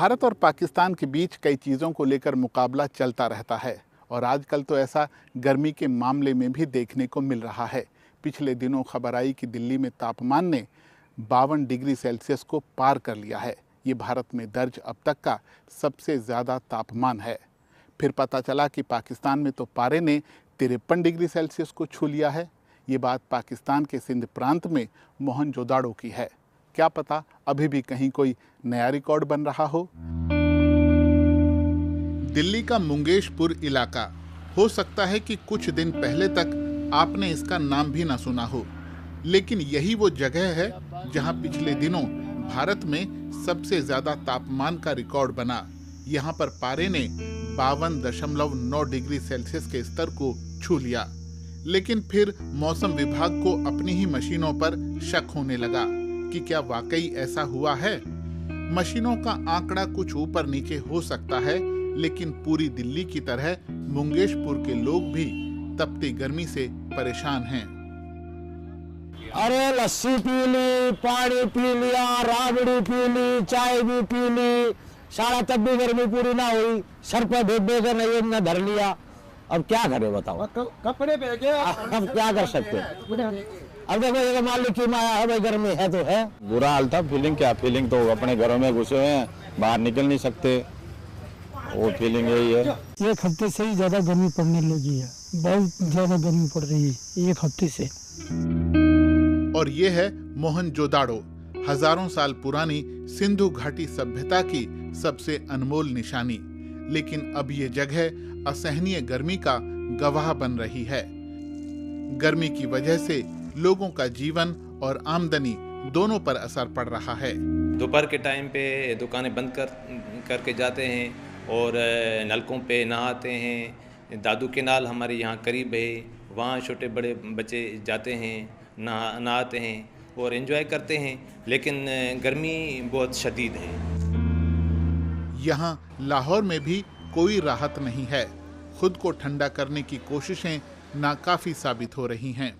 भारत और पाकिस्तान के बीच कई चीज़ों को लेकर मुकाबला चलता रहता है और आजकल तो ऐसा गर्मी के मामले में भी देखने को मिल रहा है। पिछले दिनों खबर आई कि दिल्ली में तापमान ने 52 डिग्री सेल्सियस को पार कर लिया है। ये भारत में दर्ज अब तक का सबसे ज़्यादा तापमान है। फिर पता चला कि पाकिस्तान में तो पारे ने 53 डिग्री सेल्सियस को छू लिया है। ये बात पाकिस्तान के सिंध प्रांत में मोहनजोदाड़ो की है। क्या पता अभी भी कहीं कोई नया रिकॉर्ड बन रहा हो। दिल्ली का मुंगेशपुर इलाका, हो सकता है कि कुछ दिन पहले तक आपने इसका नाम भी ना सुना हो, लेकिन यही वो जगह है जहां पिछले दिनों भारत में सबसे ज्यादा तापमान का रिकॉर्ड बना। यहां पर पारे ने 52.9 डिग्री सेल्सियस के स्तर को छू लिया। लेकिन फिर मौसम विभाग को अपनी ही मशीनों पर शक होने लगा कि क्या वाकई ऐसा हुआ है। मशीनों का आंकड़ा कुछ ऊपर नीचे हो सकता है, लेकिन पूरी दिल्ली की तरह मुंगेशपुर के लोग भी तपती गर्मी से परेशान हैं। अरे लस्सी पी ली, पानी पी लिया, राबड़ी पी ली, चाय भी पी ली, सारा तब भी गर्मी पूरी ना हुई। सर पर भेद कर नहीं न धर लिया। अब क्या करे बताओ, कपड़े पे अब क्या कर सकते। अब देखो मान लो कि माया है भाई, गर्मी है तो है। बुरा हाल था। फीलिंग क्या फीलिंग, तो अपने घरों में घुसे हुए हैं, बाहर निकल नहीं सकते। वो फीलिंग यही है। एक हफ्ते से ही ज्यादा गर्मी पड़ने लगी है, बहुत ज्यादा गर्मी पड़ रही है एक हफ्ते से। और ये है मोहनजोदाड़ो, हजारों साल पुरानी सिंधु घाटी सभ्यता की सबसे अनमोल निशानी। लेकिन अब ये जगह असहनीय गर्मी का गवाह बन रही है। गर्मी की वजह से लोगों का जीवन और आमदनी दोनों पर असर पड़ रहा है। दोपहर के टाइम पे दुकानें बंद करके जाते हैं और नलकों पे नहाते हैं। दादू केनाल हमारे यहाँ करीब है, वहाँ छोटे बड़े बच्चे जाते हैं, नहाते हैं और एंजॉय करते हैं। लेकिन गर्मी बहुत शदीद है। यहाँ लाहौर में भी कोई राहत नहीं है। खुद को ठंडा करने की कोशिशें नाकाफी साबित हो रही हैं।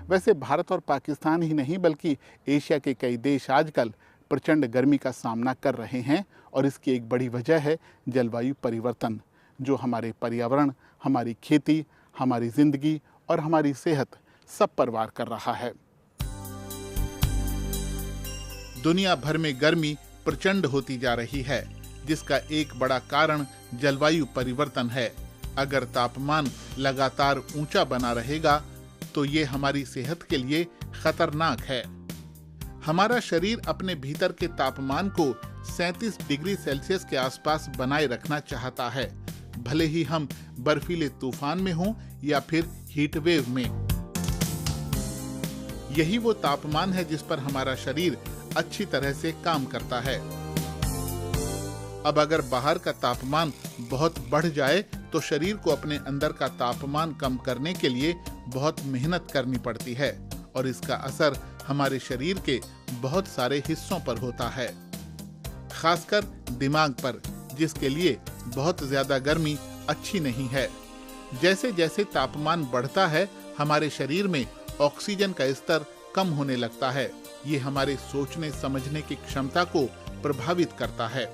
वैसे भारत और पाकिस्तान ही नहीं बल्कि एशिया के कई देश आजकल प्रचंड गर्मी का सामना कर रहे हैं और इसकी एक बड़ी वजह है जलवायु परिवर्तन, जो हमारे पर्यावरण, हमारी खेती, हमारी जिंदगी और हमारी सेहत सब पर वार कर रहा है। दुनिया भर में गर्मी प्रचंड होती जा रही है, जिसका एक बड़ा कारण जलवायु परिवर्तन है। अगर तापमान लगातार ऊंचा बना रहेगा तो ये हमारी सेहत के लिए खतरनाक है। हमारा शरीर अपने भीतर के तापमान को 37 डिग्री सेल्सियस के आसपास बनाए रखना चाहता है, भले ही हम बर्फीले तूफान में हों या फिर हीट वेव में। यही वो तापमान है जिस पर हमारा शरीर अच्छी तरह से काम करता है। अब अगर बाहर का तापमान बहुत बढ़ जाए तो शरीर को अपने अंदर का तापमान कम करने के लिए बहुत मेहनत करनी पड़ती है और इसका असर हमारे शरीर के बहुत सारे हिस्सों पर होता है, खासकर दिमाग पर, जिसके लिए बहुत ज्यादा गर्मी अच्छी नहीं है। जैसे जैसे तापमान बढ़ता है हमारे शरीर में ऑक्सीजन का स्तर कम होने लगता है। ये हमारे सोचने समझने की क्षमता को प्रभावित करता है।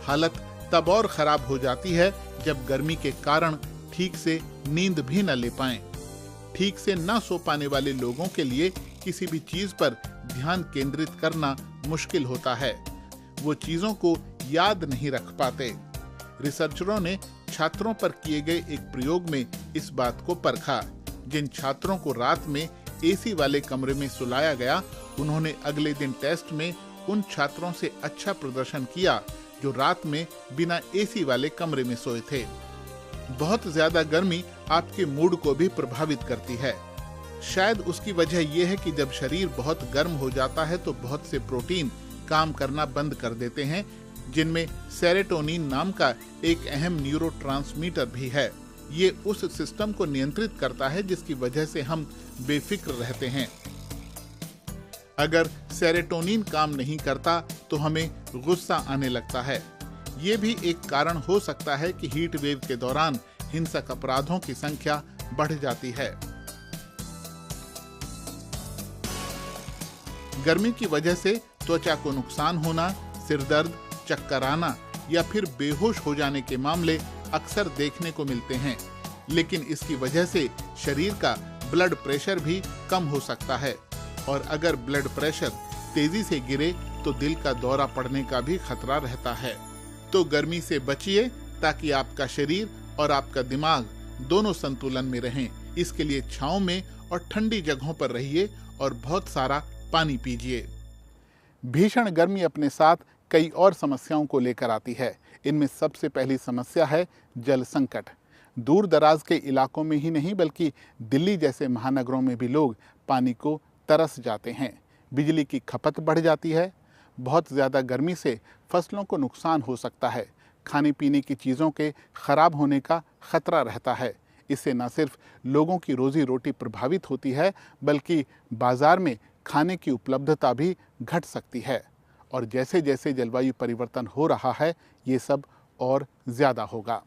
हालत तब और खराब हो जाती है जब गर्मी के कारण ठीक से नींद भी न ले पाएं। ठीक से न सो पाने वाले लोगों के लिए किसी भी चीज पर ध्यान केंद्रित करना मुश्किल होता है। वो चीजों को याद नहीं रख पाते। रिसर्चरों ने छात्रों पर किए गए एक प्रयोग में इस बात को परखा। जिन छात्रों को रात में एसी वाले कमरे में सुलाया गया, उन्होंने अगले दिन टेस्ट में उन छात्रों से अच्छा प्रदर्शन किया जो रात में बिना एसी वाले कमरे में सोए थे। बहुत ज्यादा गर्मी आपके मूड को भी प्रभावित करती है। शायद उसकी वजह यह है कि जब शरीर बहुत गर्म हो जाता है तो बहुत से प्रोटीन काम करना बंद कर देते हैं, जिनमें सेरोटोनिन नाम का एक अहम न्यूरोट्रांसमीटर भी है। ये उस सिस्टम को नियंत्रित करता है जिसकी वजह से हम बेफिक्र रहते हैं। अगर सेरोटोनिन काम नहीं करता तो हमें गुस्सा आने लगता है। ये भी एक कारण हो सकता है कि हीट वेव के दौरान हिंसक अपराधों की संख्या बढ़ जाती है। गर्मी की वजह से त्वचा को नुकसान होना, सिर दर्द, चक्कर आना या फिर बेहोश हो जाने के मामले अक्सर देखने को मिलते हैं। लेकिन इसकी वजह से शरीर का ब्लड प्रेशर भी कम हो सकता है और अगर ब्लड प्रेशर तेजी से गिरे तो दिल का दौरा पड़ने का भी खतरा रहता है। तो गर्मी से बचिए ताकि आपका शरीर और आपका दिमाग दोनों संतुलन में रहें। इसके लिए छांव में और ठंडी जगहों पर रहिए और बहुत सारा पानी पीजिए। भीषण गर्मी अपने साथ कई और समस्याओं को लेकर आती है। इनमें सबसे पहली समस्या है जल संकट। दूर दराज के इलाकों में ही नहीं बल्कि दिल्ली जैसे महानगरों में भी लोग पानी को तरस जाते हैं। बिजली की खपत बढ़ जाती है। बहुत ज़्यादा गर्मी से फसलों को नुकसान हो सकता है। खाने पीने की चीज़ों के खराब होने का खतरा रहता है। इससे न सिर्फ लोगों की रोजी रोटी प्रभावित होती है बल्कि बाजार में खाने की उपलब्धता भी घट सकती है। और जैसे जैसे जलवायु परिवर्तन हो रहा है ये सब और ज़्यादा होगा।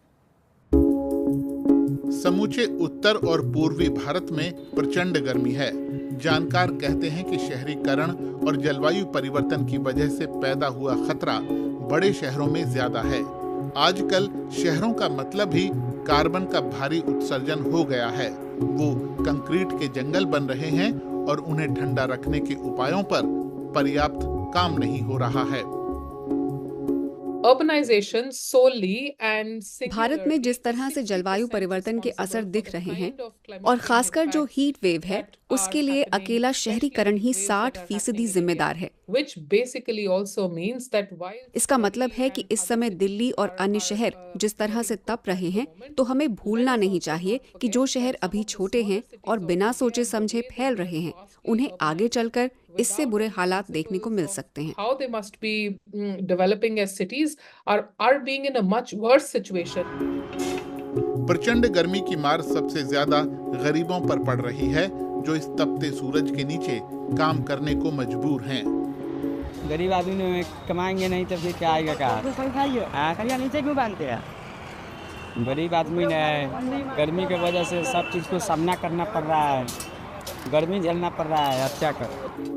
समूचे उत्तर और पूर्वी भारत में प्रचंड गर्मी है। जानकार कहते हैं कि शहरीकरण और जलवायु परिवर्तन की वजह से पैदा हुआ खतरा बड़े शहरों में ज्यादा है। आजकल शहरों का मतलब ही कार्बन का भारी उत्सर्जन हो गया है। वो कंक्रीट के जंगल बन रहे हैं और उन्हें ठंडा रखने के उपायों पर पर्याप्त काम नहीं हो रहा है। भारत में जिस तरह से जलवायु परिवर्तन के असर दिख रहे हैं और खासकर जो हीट वेव है उसके लिए अकेला शहरीकरण ही 60% जिम्मेदार है। इसका मतलब है कि इस समय दिल्ली और अन्य शहर जिस तरह से तप रहे हैं तो हमें भूलना नहीं चाहिए कि जो शहर अभी छोटे हैं और बिना सोचे समझे फैल रहे हैं उन्हें आगे चलकर इससे बुरे हालात देखने को मिल सकते हैं। प्रचंड गर्मी की मार सबसे ज्यादा गरीबों पर पड़ रही है जो इस तपते सूरज के नीचे काम करने को मजबूर हैं। गरीब आदमी कमाएंगे नहीं तो फिर क्या आएगा? कहा नीचे क्यों बांधते हैं? गरीब आदमी ने गर्मी की वजह से सब चीज को सामना करना पड़ रहा है, गर्मी झेलना पड़ रहा है। अब क्या करें?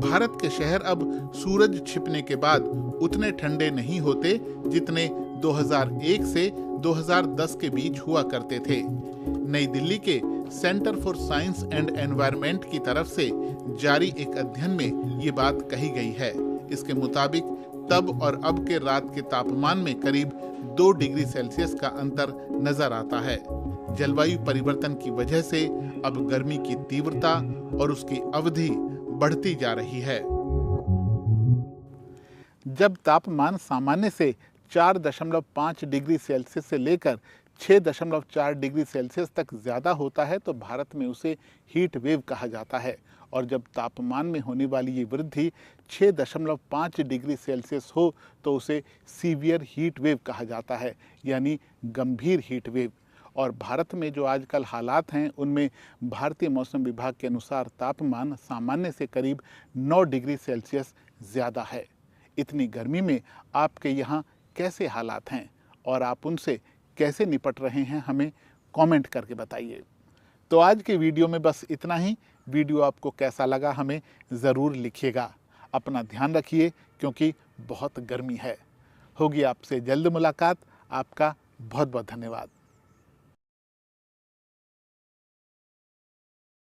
भारत के शहर अब सूरज छिपने के बाद उतने ठंडे नहीं होते जितने 2001 से 2010 के बीच हुआ करते थे। नई दिल्ली के centre for science and environment की तरफ से जारी एक अध्ययन में ये बात कही गई है। इसके मुताबिक तब और अब के रात के तापमान में करीब 2 डिग्री सेल्सियस का अंतर नजर आता है। जलवायु परिवर्तन की वजह से अब गर्मी की तीव्रता और उसकी अवधि बढ़ती जा रही है। जब तापमान सामान्य से 4.5 डिग्री सेल्सियस से लेकर 6.4 डिग्री सेल्सियस तक ज्यादा होता है तो भारत में उसे हीट वेव कहा जाता है। और जब तापमान में होने वाली ये वृद्धि 6.5 डिग्री सेल्सियस हो तो उसे सीवियर हीट वेव कहा जाता है, यानी गंभीर हीट वेव। और भारत में जो आजकल हालात हैं उनमें भारतीय मौसम विभाग के अनुसार तापमान सामान्य से करीब 9 डिग्री सेल्सियस ज़्यादा है। इतनी गर्मी में आपके यहाँ कैसे हालात हैं और आप उनसे कैसे निपट रहे हैं, हमें कमेंट करके बताइए। तो आज के वीडियो में बस इतना ही। वीडियो आपको कैसा लगा हमें ज़रूर लिखिएगा। अपना ध्यान रखिए क्योंकि बहुत गर्मी है। होगी आपसे जल्द मुलाकात। आपका बहुत बहुत धन्यवाद।